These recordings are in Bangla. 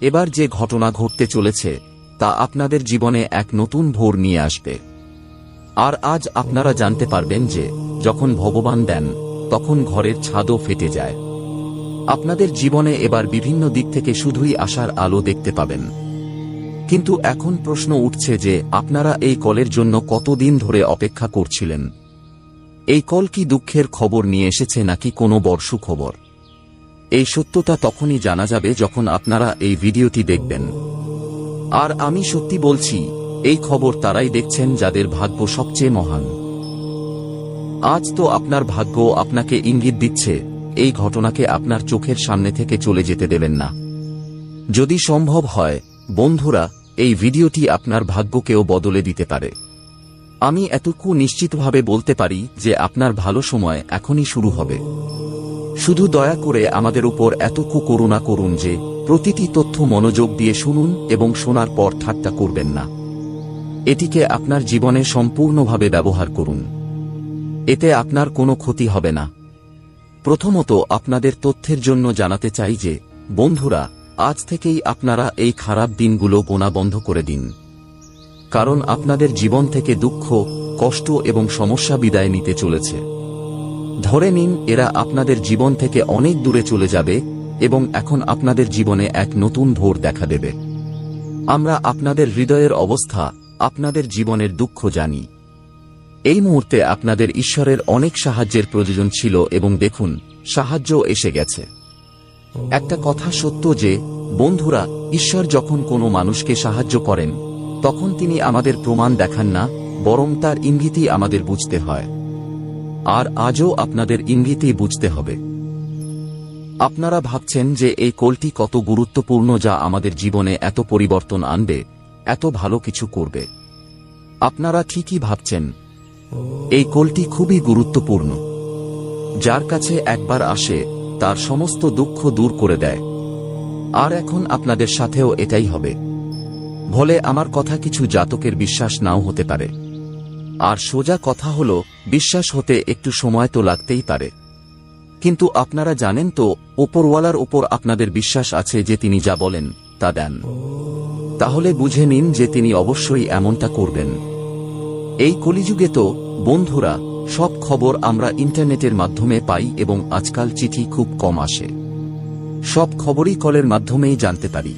এবার যে ঘটনা ঘটতে চলেছে তা আপনাদের জীবনে এক নতুন ভোর নিয়ে আসবে। আর আজ আপনারা জানতে পারবেন যে যখন ভগবান দেন তখন ঘরের ছাদও ফেটে যায়। আপনাদের জীবনে এবার বিভিন্ন দিক থেকে শুধুই আশার আলো দেখতে পাবেন। কিন্তু এখন প্রশ্ন উঠছে যে আপনারা এই কলের জন্য কতদিন ধরে অপেক্ষা করছিলেন। এই কল কি দুঃখের খবর নিয়ে এসেছে নাকি কোনো বড় সুখবর? এই সত্যতা তখনই জানা যাবে যখন আপনারা এই ভিডিওটি দেখবেন। আর আমি সত্যি বলছি, এই খবর তারাই দেখছেন যাদের ভাগ্য সবচেয়ে মহান। আজ তো আপনার ভাগ্য আপনাকে ইঙ্গিত দিচ্ছে এই ঘটনাকে আপনার চোখের সামনে থেকে চলে যেতে দেবেন না। যদি সম্ভব হয় বন্ধুরা, এই ভিডিওটি আপনার ভাগ্যকেও বদলে দিতে পারে। আমি এতটুকু নিশ্চিতভাবে বলতে পারি যে আপনার ভালো সময় এখনই শুরু হবে। শুধু দয়া করে আমাদের উপর এতটুকু করুণা করুন যে প্রতিটি তথ্য মনোযোগ দিয়ে শুনুন এবং শোনার পর ঠাট্টা করবেন না। এটিকে আপনার জীবনে সম্পূর্ণভাবে ব্যবহার করুন। এতে আপনার কোনো ক্ষতি হবে না। প্রথমত আপনাদের তথ্যের জন্য জানাতে চাই যে বন্ধুরা, আজ থেকেই আপনারা এই খারাপ দিনগুলো গোনা বন্ধ করে দিন। কারণ আপনাদের জীবন থেকে দুঃখ, কষ্ট এবং সমস্যা বিদায় নিতে চলেছে। ধরে নিন এরা আপনাদের জীবন থেকে অনেক দূরে চলে যাবে এবং এখন আপনাদের জীবনে এক নতুন ভোর দেখা দেবে। আমরা আপনাদের হৃদয়ের অবস্থা, আপনাদের জীবনের দুঃখ জানি। এই মুহূর্তে আপনাদের ঈশ্বরের অনেক সাহায্যের প্রয়োজন ছিল এবং দেখুন, সাহায্য এসে গেছে। একটা কথা সত্য যে বন্ধুরা, ঈশ্বর যখন কোনো মানুষকে সাহায্য করেন তখন তিনি আমাদের প্রমাণ দেখান না, বরং তার ইঙ্গিতই আমাদের বুঝতে হয়। আর আজও আপনাদের ইঙ্গিতই বুঝতে হবে। আপনারা ভাবছেন যে এই কলটি কত গুরুত্বপূর্ণ, যা আমাদের জীবনে এত পরিবর্তন আনবে, এত ভালো কিছু করবে। আপনারা ঠিকই ভাবছেন। এই কলটি খুবই গুরুত্বপূর্ণ। যার কাছে একবার আসে তার সমস্ত দুঃখ দূর করে দেয়। আর এখন আপনাদের সাথেও এটাই হবে। ভলে আমার কথা কিছু জাতকের বিশ্বাস নাও হতে পারে। আর সোজা কথা হলো, বিশ্বাস হতে একটু সময় তো লাগতেই পারে। কিন্তু আপনারা জানেন তো, ওপরওয়ালার উপর আপনাদের বিশ্বাস আছে যে তিনি যা বলেন তা দেন। তাহলে বুঝে নিন যে তিনি অবশ্যই এমনটা করবেন। এই কলিযুগে তো বন্ধুরা, সব খবর আমরা ইন্টারনেটের মাধ্যমে পাই এবং আজকাল চিঠি খুব কম আসে। সব খবরই কলের মাধ্যমেই জানতে পারি।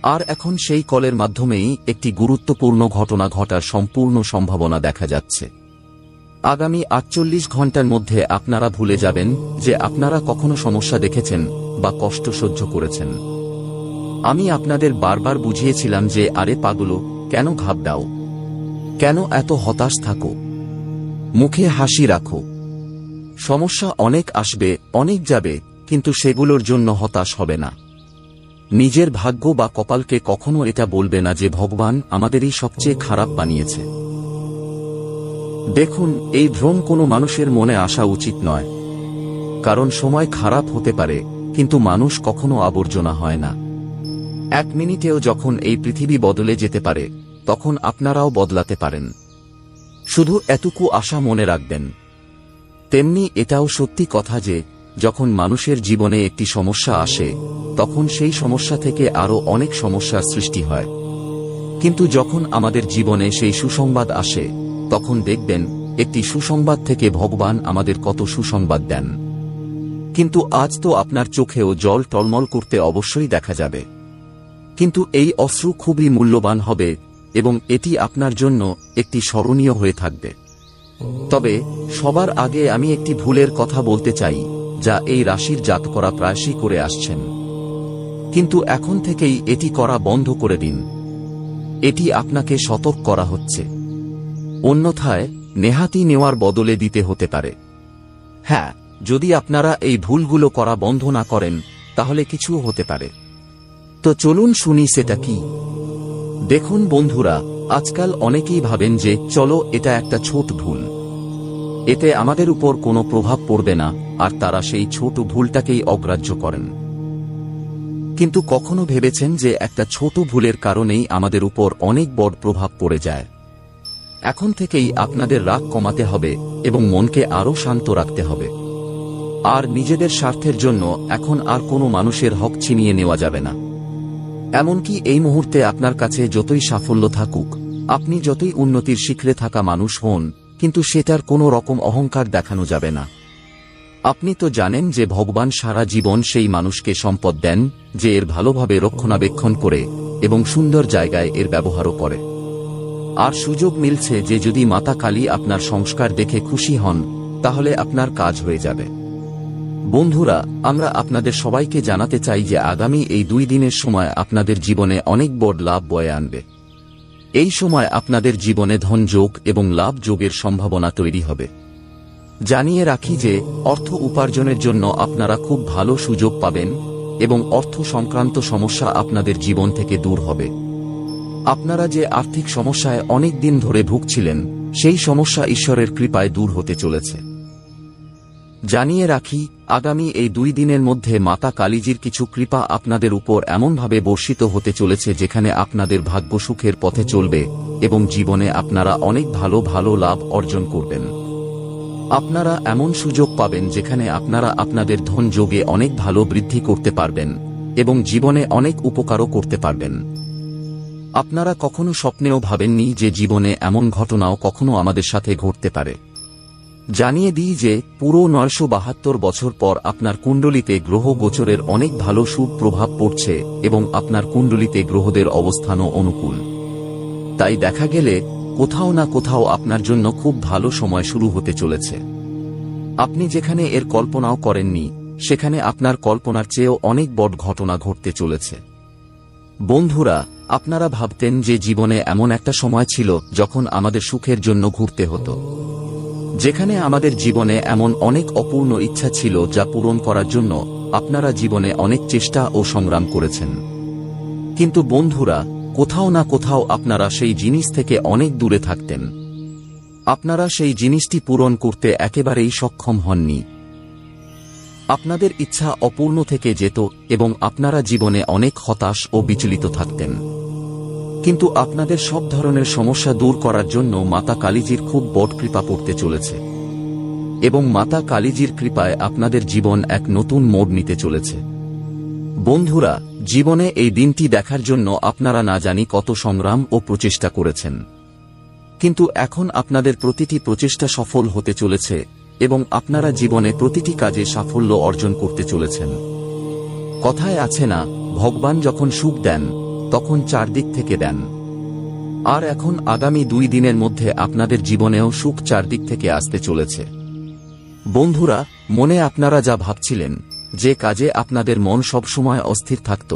আর এখন সেই কলের মাধ্যমেই একটি গুরুত্বপূর্ণ ঘটনা ঘটার সম্পূর্ণ সম্ভাবনা দেখা যাচ্ছে। আগামী 48 ঘন্টার মধ্যে আপনারা ভুলে যাবেন যে আপনারা কখনো সমস্যা দেখেছেন বা কষ্ট সহ্য করেছেন। আমি আপনাদের বারবার বুঝিয়েছিলাম যে আরে পাগলো, কেন ঘাবড়াও, কেন এত হতাশ থাকো, মুখে হাসি রাখো। সমস্যা অনেক আসবে, অনেক যাবে, কিন্তু সেগুলোর জন্য হতাশ হবে না। নিজের ভাগ্য বা কপালকে কখনো এটা বলবে না যে ভগবান আমাদেরই সবচেয়ে খারাপ বানিয়েছে। দেখুন, এই ভ্রম কোনো মানুষের মনে আসা উচিত নয়। কারণ সময় খারাপ হতে পারে, কিন্তু মানুষ কখনো আবর্জনা হয় না। এক মিনিটেও যখন এই পৃথিবী বদলে যেতে পারে, তখন আপনারাও বদলাতে পারেন। শুধু এটুকু আশা মনে রাখবেন। তেমনি এটাও সত্যি কথা যে যখন মানুষের জীবনে একটি সমস্যা আসে তখন সেই সমস্যা থেকে আরো অনেক সমস্যার সৃষ্টি হয়। কিন্তু যখন আমাদের জীবনে সেই সুসংবাদ আসে তখন দেখবেন একটি সুসংবাদ থেকে ভগবান আমাদের কত সুসংবাদ দেন। কিন্তু আজ তো আপনার চোখেও জল টলমল করতে অবশ্যই দেখা যাবে। কিন্তু এই অশ্রু খুবই মূল্যবান হবে এবং এটি আপনার জন্য একটি স্মরণীয় হয়ে থাকবে। তবে সবার আগে আমি একটি ভুলের কথা বলতে চাই, যা এই রাশির জাতকরা প্রায়শই করে আসছেন। কিন্তু এখন থেকেই এটি করা বন্ধ করে দিন। এটি আপনাকে সতর্ক করা হচ্ছে। অন্যথায় নেহাতি নেওয়ার বদলে দিতে হতে পারে। হ্যাঁ, যদি আপনারা এই ভুলগুলো করা বন্ধ না করেন তাহলে কিছুও হতে পারে। তো চলুন শুনি সেটা কি। দেখুন বন্ধুরা, আজকাল অনেকেই ভাবেন যে চলো এটা একটা ছোট ভুল, এতে আমাদের উপর কোনো প্রভাব পড়বে না, আর তারা সেই ছোট ভুলটাকেই অগ্রাহ্য করেন। কিন্তু কখনো ভেবেছেন যে একটা ছোট ভুলের কারণেই আমাদের উপর অনেক বড় প্রভাব পড়ে যায়? এখন থেকেই আপনাদের রাগ কমাতে হবে এবং মনকে আরও শান্ত রাখতে হবে। আর নিজেদের স্বার্থের জন্য এখন আর কোনো মানুষের হক ছিনিয়ে নেওয়া যাবে না। এমনকি এই মুহূর্তে আপনার কাছে যতই সাফল্য থাকুক, আপনি যতই উন্নতির শিখরে থাকা মানুষ হন, কিন্তু সেটার কোনো রকম অহংকার দেখানো যাবে না। আপনি তো জানেন যে ভগবান সারা জীবন সেই মানুষকে সম্পদ দেন যে এর ভালোভাবে রক্ষণাবেক্ষণ করে এবং সুন্দর জায়গায় এর ব্যবহারও করে। আর সুযোগ মিলছে যে যদি মাতা কালী আপনার সংস্কার দেখে খুশি হন, তাহলে আপনার কাজ হয়ে যাবে। বন্ধুরা, আমরা আপনাদের সবাইকে জানাতে চাই যে আগামী এই 2 দিনের সময় আপনাদের জীবনে অনেক বড় লাভ বয়ে আনবে। এই সময় আপনাদের জীবনে ধন যোগ এবং লাভ যোগের সম্ভাবনা তৈরি হবে। জানিয়ে রাখি যে অর্থ উপার্জনের জন্য আপনারা খুব ভালো সুযোগ পাবেন এবং অর্থ সংক্রান্ত সমস্যা আপনাদের জীবন থেকে দূর হবে। আপনারা যে আর্থিক সমস্যায় অনেক দিন ধরে ভুগছিলেন, সেই সমস্যা ঈশ্বরের কৃপায় দূর হতে চলেছে। জানিয়ে রাখি, আগামী এই 2 দিনের মধ্যে মাতা কালীজির কিছু কৃপা আপনাদের উপর এমনভাবে বর্ষিত হতে চলেছে যেখানে আপনাদের ভাগ্য সুখের পথে চলবে এবং জীবনে আপনারা অনেক ভালো ভালো লাভ অর্জন করবেন। আপনারা এমন সুযোগ পাবেন যেখানে আপনারা আপনাদের ধন যোগে অনেক ভালো বৃদ্ধি করতে পারবেন এবং জীবনে অনেক উপকারও করতে পারবেন। আপনারা কখনো স্বপ্নেও ভাবেননি যে জীবনে এমন ঘটনাও কখনো আমাদের সাথে ঘটতে পারে। জানিয়ে দিই যে পুরো 972 বছর পর আপনার কুণ্ডলিতে গ্রহ গোচরের অনেক ভালো শুভ প্রভাব পড়ছে এবং আপনার কুণ্ডলিতে গ্রহদের অবস্থানও অনুকূল। তাই দেখা গেলে কোথাও না কোথাও আপনার জন্য খুব ভালো সময় শুরু হতে চলেছে। আপনি যেখানে এর কল্পনাও করেননি, সেখানে আপনার কল্পনার চেয়েও অনেক বড় ঘটনা ঘটতে চলেছে। বন্ধুরা, আপনারা ভাবতেন যে জীবনে এমন একটা সময় ছিল যখন আমাদের সুখের জন্য ঘুরতে হতো, যেখানে আমাদের জীবনে এমন অনেক অপূর্ণ ইচ্ছা ছিল যা পূরণ করার জন্য আপনারা জীবনে অনেক চেষ্টা ও সংগ্রাম করেছেন। কিন্তু বন্ধুরা, কোথাও না কোথাও আপনারা সেই জিনিস থেকে অনেক দূরে থাকতেন। আপনারা সেই জিনিসটি পূরণ করতে একেবারেই সক্ষম হননি। আপনাদের ইচ্ছা অপূর্ণ থেকে যেত এবং আপনারা জীবনে অনেক হতাশ ও বিচলিত থাকতেন। কিন্তু আপনাদের সব ধরনের সমস্যা দূর করার জন্য মাতা কালীজির খুব বড় কৃপা পড়তে চলেছে এবং মাতা কালীজির কৃপায় আপনাদের জীবন এক নতুন মোড় নিতে চলেছে। বন্ধুরা, জীবনে এই দিনটি দেখার জন্য আপনারা না জানি কত সংগ্রাম ও প্রচেষ্টা করেছেন, কিন্তু এখন আপনাদের প্রতিটি প্রচেষ্টা সফল হতে চলেছে এবং আপনারা জীবনে প্রতিটি কাজে সাফল্য অর্জন করতে চলেছেন। কথায় আছে না, ভগবান যখন সুখ দেন তখন চারদিক থেকে দেন। আর এখন আগামী 2 দিনের মধ্যে আপনাদের জীবনেও সুখ চারদিক থেকে আসতে চলেছে। বন্ধুরা, মনে আপনারা যা ভাবছিলেন, যে কাজে আপনাদের মন সবসময় অস্থির থাকত,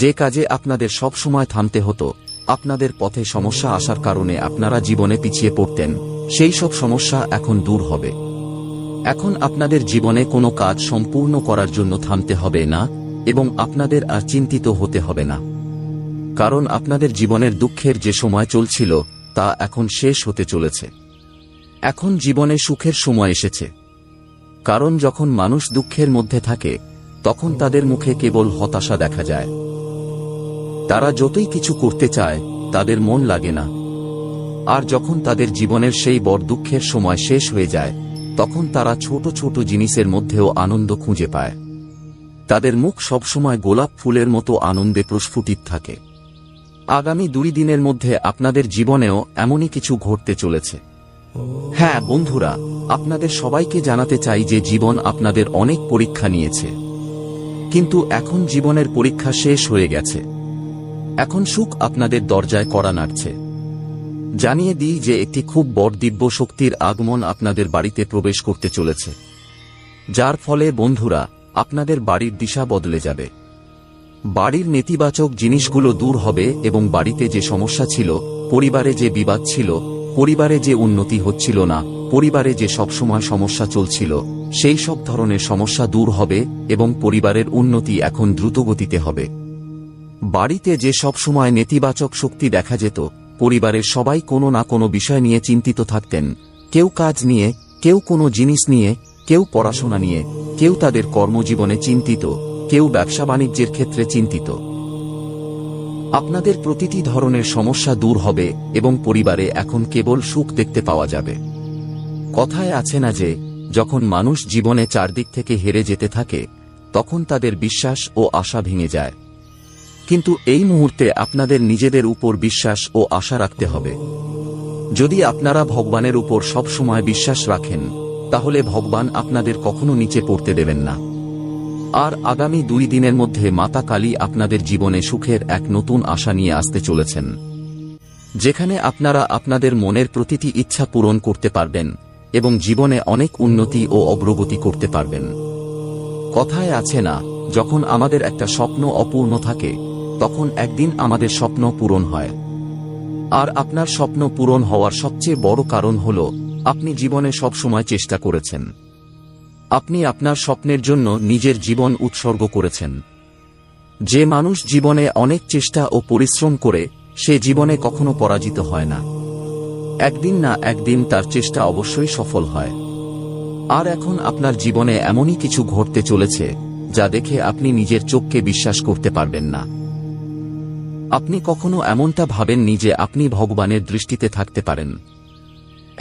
যে কাজে আপনাদের সবসময় থামতে হতো, আপনাদের পথে সমস্যা আসার কারণে আপনারা জীবনে পিছিয়ে পড়তেন, সেই সব সমস্যা এখন দূর হবে। এখন আপনাদের জীবনে কোনো কাজ সম্পূর্ণ করার জন্য থামতে হবে না এবং আপনাদের আর চিন্তিত হতে হবে না, কারণ আপনাদের জীবনের দুঃখের যে সময় চলছিল তা এখন শেষ হতে চলেছে। এখন জীবনে সুখের সময় এসেছে, কারণ যখন মানুষ দুঃখের মধ্যে থাকে তখন তাদের মুখে কেবল হতাশা দেখা যায়। তারা যতই কিছু করতে চায় তাদের মন লাগে না। আর যখন তাদের জীবনের সেই বড় দুঃখের সময় শেষ হয়ে যায়, তখন তারা ছোট ছোট জিনিসের মধ্যেও আনন্দ খুঁজে পায়। তাদের মুখ সবসময় গোলাপ ফুলের মতো আনন্দে প্রস্ফুটিত থাকে। আগামী 2 দিনের মধ্যে আপনাদের জীবনেও এমনই কিছু ঘটতে চলেছে। হ্যাঁ বন্ধুরা, আপনাদের সবাইকে জানাতে চাই যে জীবন আপনাদের অনেক পরীক্ষা নিয়েছে, কিন্তু এখন জীবনের পরীক্ষা শেষ হয়ে গেছে। এখন সুখ আপনাদের দরজায় কড়া নাড়ছে। জানিয়ে দিই যে একটি খুব বড় দিব্য শক্তির আগমন আপনাদের বাড়িতে প্রবেশ করতে চলেছে, যার ফলে বন্ধুরা আপনাদের বাড়ির দিশা বদলে যাবে। বাড়ির নেতিবাচক জিনিসগুলো দূর হবে এবং বাড়িতে যে সমস্যা ছিল, পরিবারে যে বিবাদ ছিল, পরিবারে যে উন্নতি হচ্ছিল না, পরিবারে যে সবসময় সমস্যা চলছিল, সেই সব ধরনের সমস্যা দূর হবে এবং পরিবারের উন্নতি এখন দ্রুতগতিতে হবে। বাড়িতে যে সবসময় নেতিবাচক শক্তি দেখা যেত, পরিবারের সবাই কোনো না কোনো বিষয় নিয়ে চিন্তিত থাকতেন, কেউ কাজ নিয়ে, কেউ কোনো জিনিস নিয়ে, কেউ পড়াশোনা নিয়ে, কেউ তাদের কর্মজীবনে চিন্তিত, কেউ ব্যবসা বাণিজ্যের ক্ষেত্রে চিন্তিত। আপনাদের প্রতিটি ধরনের সমস্যা দূর হবে এবং পরিবারে এখন কেবল সুখ দেখতে পাওয়া যাবে। কথায় আছে না যে যখন মানুষ জীবনে চারদিক থেকে হেরে যেতে থাকে, তখন তাদের বিশ্বাস ও আশা ভেঙে যায়। কিন্তু এই মুহূর্তে আপনাদের নিজেদের উপর বিশ্বাস ও আশা রাখতে হবে। যদি আপনারা ভগবানের উপর সব সময় বিশ্বাস রাখেন, তাহলে ভগবান আপনাদের কখনো নিচে পড়তে দেবেন না। আর আগামী 2 দিনের মধ্যে মাতা কালী আপনাদের জীবনে সুখের এক নতুন আশা নিয়ে আসতে চলেছেন, যেখানে আপনারা আপনাদের মনের প্রতিটি ইচ্ছা পূরণ করতে পারবেন এবং জীবনে অনেক উন্নতি ও অগ্রগতি করতে পারবেন। কথায় আছে না, যখন আমাদের একটা স্বপ্ন অপূর্ণ থাকে, তখন একদিন আমাদের স্বপ্ন পূরণ হয়। আর আপনার স্বপ্ন পূরণ হওয়ার সবচেয়ে বড় কারণ হল আপনি জীবনে সবসময় চেষ্টা করেছেন। আপনি আপনার স্বপ্নের জন্য নিজের জীবন উৎসর্গ করেছেন। যে মানুষ জীবনে অনেক চেষ্টা ও পরিশ্রম করে, সে জীবনে কখনো পরাজিত হয় না। একদিন না একদিন তার চেষ্টা অবশ্যই সফল হয়। আর এখন আপনার জীবনে এমনই কিছু ঘটতে চলেছে, যা দেখে আপনি নিজের চোখকে বিশ্বাস করতে পারবেন না। আপনি কখনো এমনটা ভাবেননি যে আপনি ভগবানের দৃষ্টিতে থাকতে পারেন।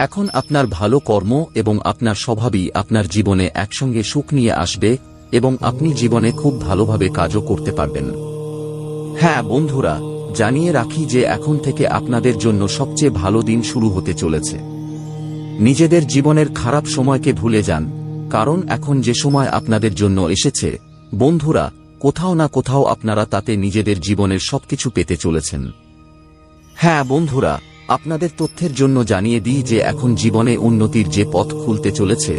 এখন আপনার ভালো কর্ম এবং আপনার স্বভাবই আপনার জীবনে একসঙ্গে সুখ নিয়ে আসবে এবং আপনি জীবনে খুব ভালোভাবে কাজও করতে পারবেন। হ্যাঁ বন্ধুরা, জানিয়ে রাখি যে এখন থেকে আপনাদের জন্য সবচেয়ে ভালো দিন শুরু হতে চলেছে। নিজেদের জীবনের খারাপ সময়কে ভুলে যান, কারণ এখন যে সময় আপনাদের জন্য এসেছে, বন্ধুরা, কোথাও না কোথাও আপনারা তাতে নিজেদের জীবনের সবকিছু পেতে চলেছেন। হ্যাঁ বন্ধুরা, আপনাদের তথ্যের জন্য জানিয়ে দিই যে এখন জীবনে উন্নতির যে পথ খুলতে চলেছে,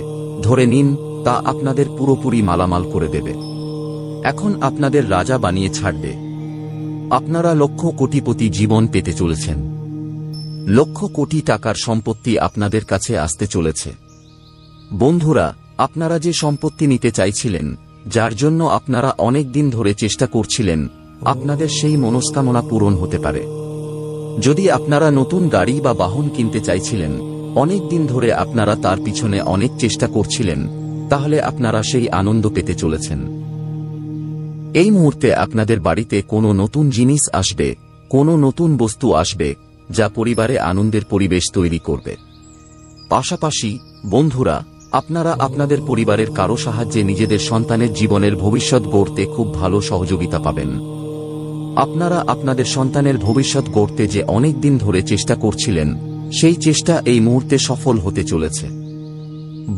ধরে নিন, তা আপনাদের পুরোপুরি মালামাল করে দেবে। এখন আপনাদের রাজা বানিয়ে ছাড়বে। আপনারা লক্ষ কোটিপতি জীবন পেতে চলেছেন। লক্ষ কোটি টাকার সম্পত্তি আপনাদের কাছে আসতে চলেছে। বন্ধুরা, আপনারা যে সম্পত্তি নিতে চাইছিলেন, যার জন্য আপনারা অনেক দিন ধরে চেষ্টা করছিলেন, আপনাদের সেই মনস্কামনা পূরণ হতে পারে। যদি আপনারা নতুন গাড়ি বা বাহন কিনতে চাইছিলেন, অনেক দিন ধরে আপনারা তার পিছনে অনেক চেষ্টা করছিলেন, তাহলে আপনারা সেই আনন্দ পেতে চলেছেন। এই মুহূর্তে আপনাদের বাড়িতে কোনো নতুন জিনিস আসবে, কোনো নতুন বস্তু আসবে, যা পরিবারে আনন্দের পরিবেশ তৈরি করবে। পাশাপাশি বন্ধুরা, আপনারা আপনাদের পরিবারের কারো সাহায্যে নিজেদের সন্তানের জীবনের ভবিষ্যৎ গড়তে খুব ভালো সহযোগিতা পাবেন। আপনারা আপনাদের সন্তানের ভবিষ্যৎ গড়তে যে অনেক দিন ধরে চেষ্টা করছিলেন, সেই চেষ্টা এই মুহূর্তে সফল হতে চলেছে।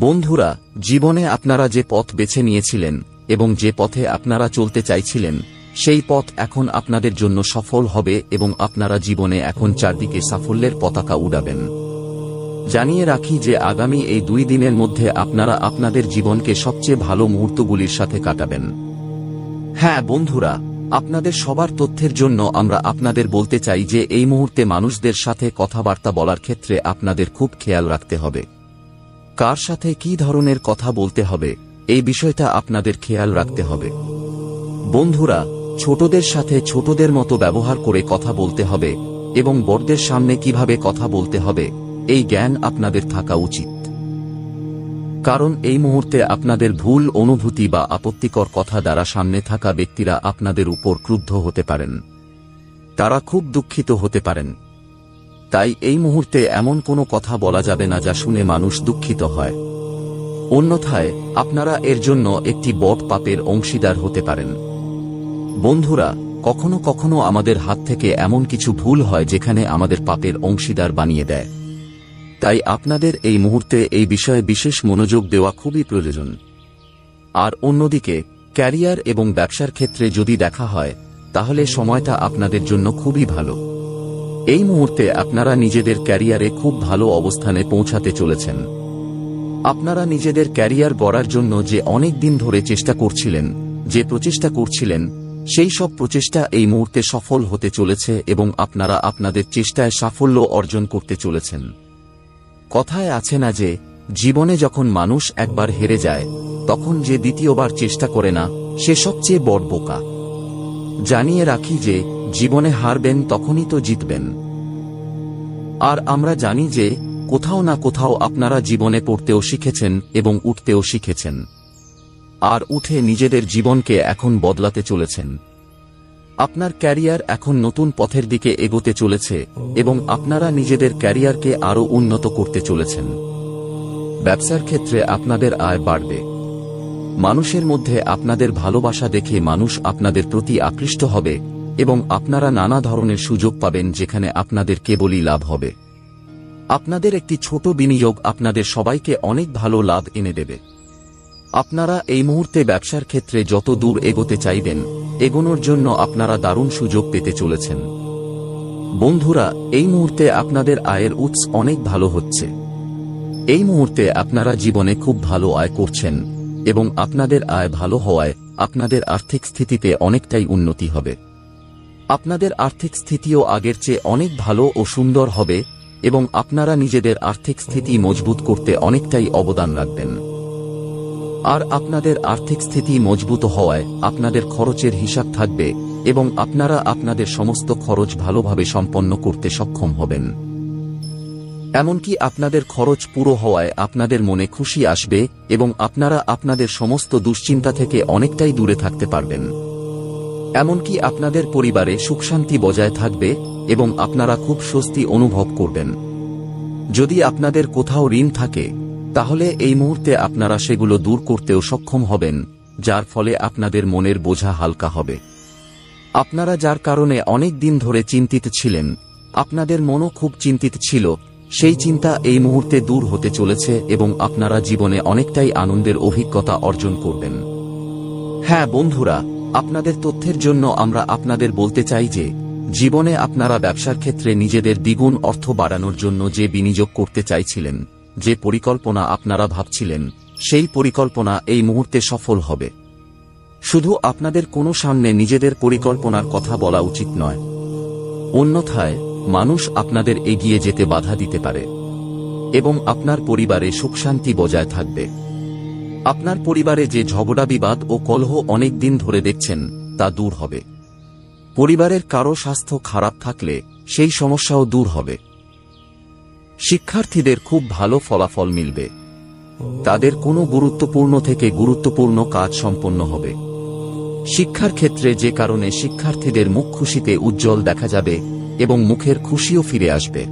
বন্ধুরা, জীবনে আপনারা যে পথ বেছে নিয়েছিলেন এবং যে পথে আপনারা চলতে চাইছিলেন, সেই পথ এখন আপনাদের জন্য সফল হবে এবং আপনারা জীবনে এখন চারদিকে সাফল্যের পতাকা উড়াবেন। জানিয়ে রাখি যে আগামী এই 2 দিনের মধ্যে আপনারা আপনাদের জীবনকে সবচেয়ে ভালো মুহূর্তগুলির সাথে কাটাবেন। হ্যাঁ বন্ধুরা, আপনাদের সবার তথ্যের জন্য আমরা আপনাদের বলতে চাই যে এই মুহূর্তে মানুষদের সাথে কথাবার্তা বলার ক্ষেত্রে আপনাদের খুব খেয়াল রাখতে হবে। কার সাথে কী ধরনের কথা বলতে হবে, এই বিষয়টা আপনাদের খেয়াল রাখতে হবে। বন্ধুরা, ছোটদের সাথে ছোটদের মতো ব্যবহার করে কথা বলতে হবে এবং বড়দের সামনে কিভাবে কথা বলতে হবে, এই জ্ঞান আপনাদের থাকা উচিত। কারণ এই মুহূর্তে আপনাদের ভুল অনুভূতি বা আপত্তিকর কথা দ্বারা সামনে থাকা ব্যক্তিরা আপনাদের উপর ক্রুদ্ধ হতে পারেন। তারা খুব দুঃখিত হতে পারেন। তাই এই মুহূর্তে এমন কোনো কথা বলা যাবে না যা শুনে মানুষ দুঃখিত হয়। অন্যথায় আপনারা এর জন্য একটি বড় পাপের অংশীদার হতে পারেন। বন্ধুরা, কখনো কখনো আমাদের হাত থেকে এমন কিছু ভুল হয় যেখানে আমাদের পাপের অংশীদার বানিয়ে দেয়। তাই আপনাদের এই মুহূর্তে এই বিষয়ে বিশেষ মনোযোগ দেওয়া খুবই প্রয়োজন। আর অন্যদিকে ক্যারিয়ার এবং ব্যবসার ক্ষেত্রে যদি দেখা হয়, তাহলে সময়টা আপনাদের জন্য খুবই ভালো। এই মুহূর্তে আপনারা নিজেদের ক্যারিয়ারে খুব ভালো অবস্থানে পৌঁছাতে চলেছেন। আপনারা নিজেদের ক্যারিয়ার গড়ার জন্য যে অনেক দিন ধরে চেষ্টা করছিলেন, যে প্রচেষ্টা করছিলেন, সেই সব প্রচেষ্টা এই মুহূর্তে সফল হতে চলেছে এবং আপনারা আপনাদের চেষ্টায় সাফল্য অর্জন করতে চলেছেন। কথায় আছে না যে জীবনে যখন মানুষ একবার হেরে যায়, তখন যে দ্বিতীয়বার চেষ্টা করে না, সে সবচেয়ে বড় বোকা। জানিয়ে রাখি যে জীবনে হারবেন তখনই তো জিতবেন। আর আমরা জানি যে কোথাও না কোথাও আপনারা জীবনে পড়তেও শিখেছেন এবং উঠতেও শিখেছেন। আর উঠে নিজেদের জীবনকে এখন বদলাতে চলেছেন। আপনার ক্যারিয়ার এখন নতুন পথের দিকে এগোতে চলেছে এবং আপনারা নিজেদের ক্যারিয়ারকে আরও উন্নত করতে চলেছেন। ব্যবসার ক্ষেত্রে আপনাদের আয় বাড়বে। মানুষের মধ্যে আপনাদের ভালোবাসা দেখে মানুষ আপনাদের প্রতি আকৃষ্ট হবে এবং আপনারা নানা ধরনের সুযোগ পাবেন যেখানে আপনাদের কেবলই লাভ হবে। আপনাদের একটি ছোট বিনিয়োগ আপনাদের সবাইকে অনেক ভালো লাভ এনে দেবে। আপনারা এই মুহূর্তে ব্যবসার ক্ষেত্রে যত দূর এগোতে চাইবেন, এগোনোর জন্য আপনারা দারুণ সুযোগ পেতে চলেছেন। বন্ধুরা, এই মুহূর্তে আপনাদের আয়ের উৎস অনেক ভালো হচ্ছে। এই মুহূর্তে আপনারা জীবনে খুব ভালো আয় করছেন এবং আপনাদের আয় ভালো হওয়ায় আপনাদের আর্থিক স্থিতিতে অনেকটাই উন্নতি হবে। আপনাদের আর্থিক স্থিতিও আগের চেয়ে অনেক ভালো ও সুন্দর হবে এবং আপনারা নিজেদের আর্থিক স্থিতি মজবুত করতে অনেকটাই অবদান রাখবেন। আর আপনাদের আর্থিক স্থিতি মজবুত হওয়ায় আপনাদের খরচের হিসাব থাকবে এবং আপনারা আপনাদের সমস্ত খরচ ভালোভাবে সম্পন্ন করতে সক্ষম হবেন। এমনকি আপনাদের খরচ পুরো হওয়ায় আপনাদের মনে খুশি আসবে এবং আপনারা আপনাদের সমস্ত দুশ্চিন্তা থেকে অনেকটাই দূরে থাকতে পারবেন। এমনকি আপনাদের পরিবারে সুখশান্তি বজায় থাকবে এবং আপনারা খুব স্বস্তি অনুভব করবেন। যদি আপনাদের কোথাও ঋণ থাকে, তাহলে এই মুহূর্তে আপনারা সেগুলো দূর করতেও সক্ষম হবেন, যার ফলে আপনাদের মনের বোঝা হালকা হবে। আপনারা যার কারণে অনেক দিন ধরে চিন্তিত ছিলেন, আপনাদের মনও খুব চিন্তিত ছিল, সেই চিন্তা এই মুহূর্তে দূর হতে চলেছে এবং আপনারা জীবনে অনেকটাই আনন্দের অভিজ্ঞতা অর্জন করবেন। হ্যাঁ বন্ধুরা, আপনাদের তথ্যের জন্য আমরা আপনাদের বলতে চাই যে জীবনে আপনারা ব্যবসার ক্ষেত্রে নিজেদের দ্বিগুণ অর্থ বাড়ানোর জন্য যে বিনিয়োগ করতে চাইছিলেন, যে পরিকল্পনা আপনারা ভাবছিলেন, সেই পরিকল্পনা এই মুহূর্তে সফল হবে। শুধু আপনাদের কোনো সামনে নিজেদের পরিকল্পনার কথা বলা উচিত নয়, অন্যথায় মানুষ আপনাদের এগিয়ে যেতে বাধা দিতে পারে এবং আপনার পরিবারে সুখশান্তি বজায় থাকবে। আপনার পরিবারে যে ঝগড়া বিবাদ ও কলহ অনেক দিন ধরে দেখছেন, তা দূর হবে। পরিবারের কারো স্বাস্থ্য খারাপ থাকলে সেই সমস্যাও দূর হবে। শিক্ষার্থীদের খুব ভালো ফলাফল মিলবে। তাদের কোনো গুরুত্বপূর্ণ থেকে গুরুত্বপূর্ণ কাজ সম্পন্ন হবে। শিক্ষার ক্ষেত্রে যে কারণে শিক্ষার্থীদের মুখ খুশিতে উজ্জ্বল দেখা যাবে এবং মুখের খুশিও ফিরে আসবে।